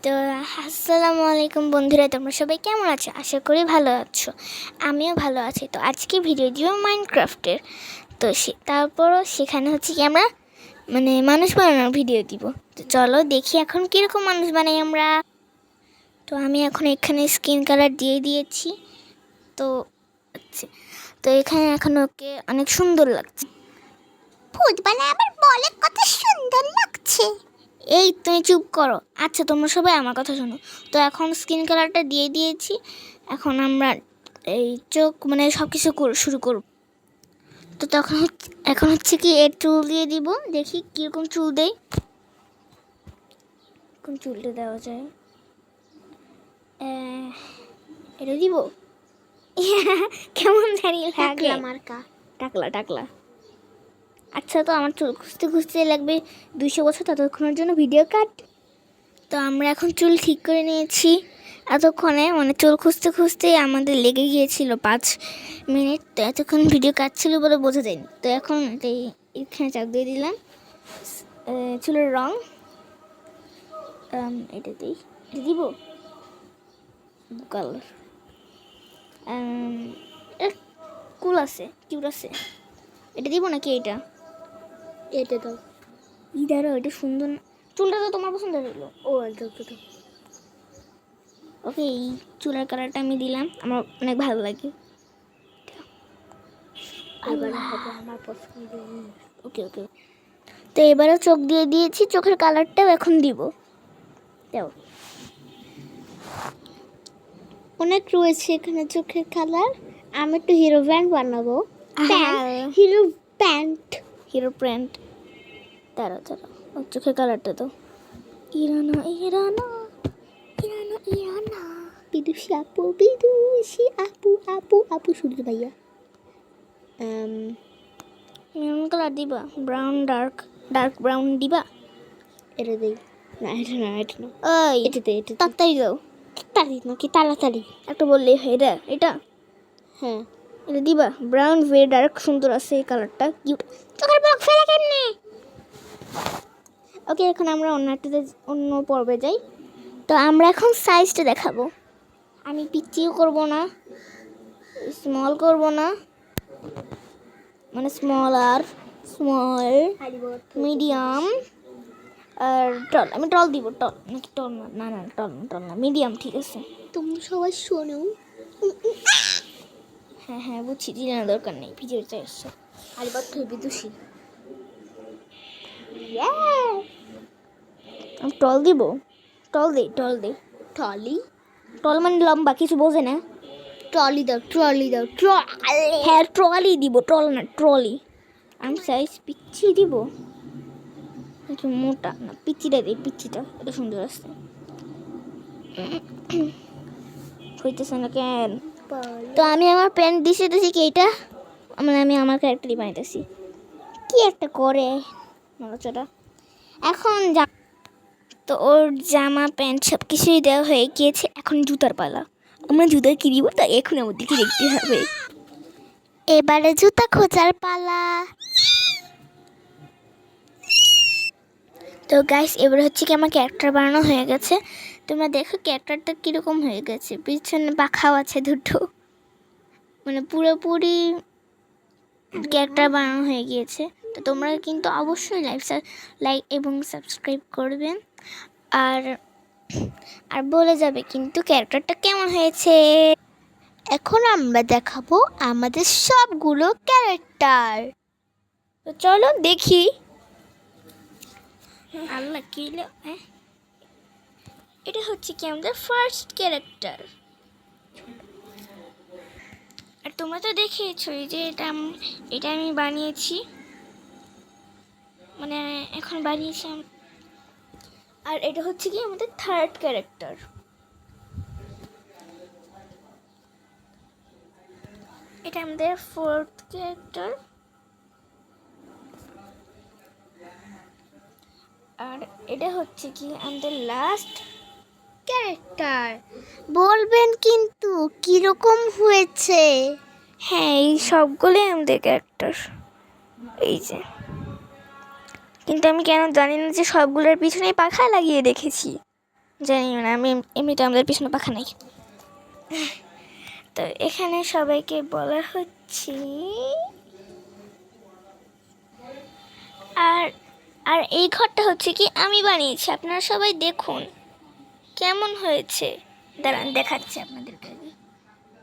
তো আসসালামু আলাইকুম বন্ধুরা, তোমরা সবাই কেমন আছো? আশা করি ভালো আছো, আমিও ভালো আছি। তো আজকে ভিডিও দিব মাইনক্রাফটের। তো তারপরও সেখানে হচ্ছে কি আমরা মানুষ বানানোর ভিডিও দিব। তো চলো দেখি এখন কীরকম মানুষ বানাই আমরা। তো আমি এখন এখানে স্কিন কালার দিয়ে দিয়েছি। তো তো এখানে এখন ওকে অনেক সুন্দর লাগছে। ভূত বানায় আবার বলে কত সুন্দর লাগছে। এই তুমি চুপ করো। আচ্ছা তোমরা সবাই আমার কথা শোনো। তো এখন স্কিন কালারটা দিয়ে দিয়েছি। এখন আমরা এই চোখ সব কিছু শুরু করব। তো এখন হচ্ছে কি এর চুল দিয়ে দিব। দেখি কীরকম চুল দেয়। কোন চুলটা দেওয়া যায়? এটা দিব। কেমন জানি লাগে। মার্কা টাকলা টাকলা। আচ্ছা, তো আমার চুল খুঁজতে খুঁজতে লাগবে 200 বছর, ততক্ষণের জন্য ভিডিও কাট। তো আমরা এখন চুল ঠিক করে নিয়েছি। এতক্ষণে চুল খুঁজতে খুঁজতে আমাদের লেগে গিয়েছিল 5 মিনিট। তো এতক্ষণ ভিডিও কাটছিল বলে বোঝা যায়নি। তো এখন এখানে চাপ দিয়ে দিলাম চুলের রং। এটা দিব কালার। কুল আছে, কিউট আছে। এটা দিব নাকি এটা দাও। ইদারো, এটা সুন্দর না? চুলটা তো তোমার পছন্দ হলো। ও দাও। ওকে, এই চুলের কালারটা আমি দিলাম, আমার অনেক ভালো লাগে। আমার পছন্দ। ওকে ওকে। তো এবারেও চোখ দিয়ে দিয়েছি, চোখের কালারটাও এখন দিব। দাও। অনেক রয়েছে এখানে চোখের কালার। আমি একটু হিরো ব্যান্ড বানাবো। Hero pant. তারা ওর চোখের কালারটা তো ইরানা ইরানা ইরানা ইরানা। বিদুষী আপু সূর্য ভাইয়া। মেরুন কালার দিবা? ব্রাউন, ডার্ক ব্রাউন দিবা? এটা দেই না, এটা না। ওই এটা তাড়াতাড়ি দাও। তাড়াতাড়ি একটা বললেই হয়। এটা হ্যাঁ, এটা দিবা? ব্রাউন ভেরি ডার্ক, সুন্দর আছে এই কালারটা, কিউট। চোখের পলক ফেলে কেমনে? ওকে, এখন আমরা অন্য পর্বে যাই। তো আমরা এখন সাইজটা দেখাবো। আমি পিচিও করব না, স্মল করব না, স্মল মিডিয়াম আর টল। আমি টল দিব। টল নাকি টল না? না টল না, মিডিয়াম ঠিক আছে। তুমি সবাই শোনো। হ্যাঁ বুঝছি, জানার দরকার নেই, ভিডিও চাই আসছে। আলিবাত বিদুষী। আমি টল দিব। টল দে ট্রলি টল লম্বা, কিছু বোঝে না। ট্রলি দাও। হ্যাঁ ট্রলি দিব, টল না ট্রলি। আমি সাইজ পিচ্ছি দিব একটু মোটা না, পিচ্ছিটা দিই। পিচ্ছিটা এটা সুন্দর আসছে। হইতেছে না কেন? তো আমি আমার প্যান্ট দিছি কি এটা আমি আমার ক্যারেক্টারই বানাইতেছি। কি একটা করে নড়াচড়া। এখন তো ওর জামা প্যান্ট সব কিছুই দেওয়া হয়ে গিয়েছে। এখন জুতার পালা। আমরা জুতা কি দিব তা এখন আমাদেরকে দেখতে হবে। এবারে জুতা খোঁজার পালা। তো গাইস, এবার হচ্ছে কি আমার ক্যারেক্টার বানানো হয়ে গেছে। তোমরা দেখো ক্যারেক্টারটা কীরকম হয়ে গেছে। পিছনে পাখাও আছে দুটো, পুরোপুরি ক্যারেক্টার বানানো হয়ে গিয়েছে। তো তোমরা কিন্তু অবশ্যই লাইক এবং সাবস্ক্রাইব করবেন। আর বলে যাবে কিন্তু ক্যারেক্টারটা কেমন হয়েছে। এখন আমরা দেখাবো আমাদের সবগুলো ক্যারেক্টার। তো চলো দেখি। আল্লাহ কি এটা হচ্ছে কি আমাদের ফার্স্ট ক্যারেক্টার। আর তোমরা তো দেখেছো যে এটা আমি বানিয়েছি, এখন বানিয়েছি। আর এটা হচ্ছে কি আমাদের থার্ড ক্যারেক্টার। এটা আমাদের ফোর্থ ক্যারেক্টার। আর এটা হচ্ছে কি আমাদের লাস্ট ক্যারেক্টার। বলবেন কিন্তু কিরকম হয়েছে। হ্যাঁ, এই সবগুলোই আমাদের ক্যারেক্টার। এই যে, কিন্তু আমি কেন জানি না যে সবগুলোর পিছনেই পাখা লাগিয়ে রেখেছি। জানি না, আমি এমনিতে আমাদের পিছনে পাখা নাই। তো এখানে সবাইকে বলা হচ্ছে, আর আর এই ঘরটা হচ্ছে কি আমি বানিয়েছি, আপনারা সবাই দেখুন কেমন হয়েছে। দাঁড়ান দেখাচ্ছি আপনাদেরকে।